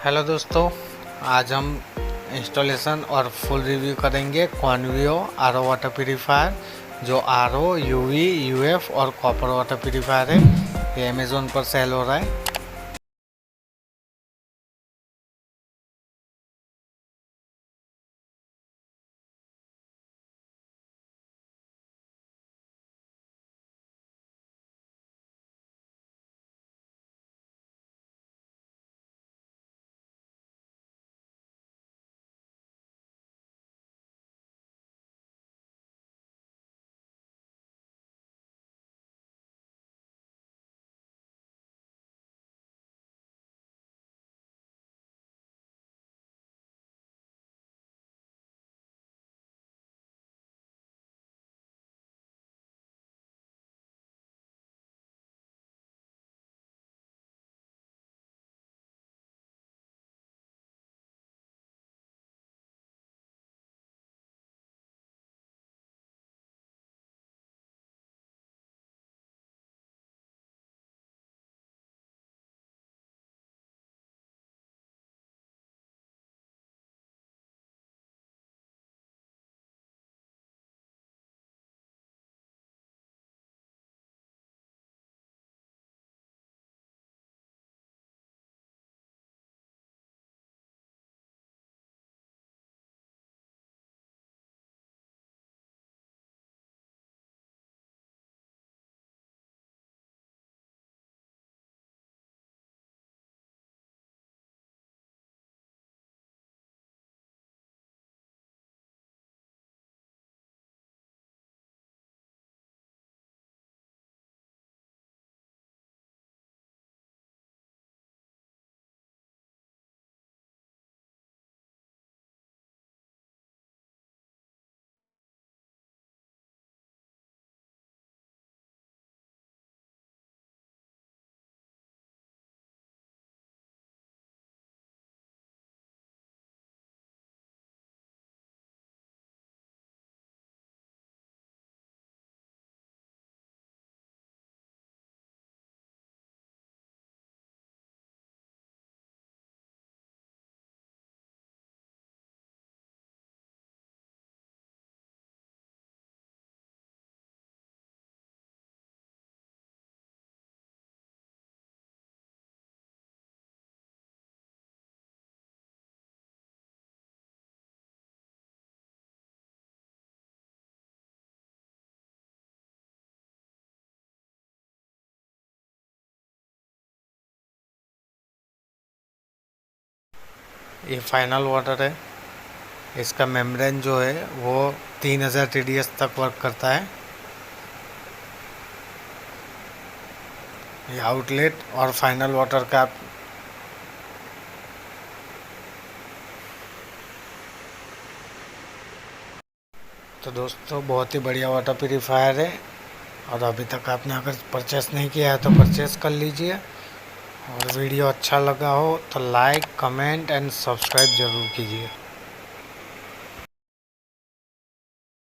Hello दोस्तों, आज हम इंस्टॉलेशन और फुल रिव्यू करेंगे कॉन्वियो आरओ वाटर प्यूरीफायर। जो आरओ यूवी यूएफ और कॉपर वाटर प्यूरीफायर है, ये अमेज़ोन पर सेल हो रहा है। ये फाइनल वाटर है। इसका मेम्ब्रेन जो है वो 3000 TDS तक वर्क करता है। ये आउटलेट और फाइनल वाटर का तो दोस्तों बहुत ही बढ़िया वाटर प्यूरीफायर है। और अभी तक आपने अगर परचेस नहीं किया है तो परचेस कर लीजिए। और वीडियो अच्छा लगा हो तो लाइक, कमेंट एंड सब्सक्राइब ज़रूर कीजिए।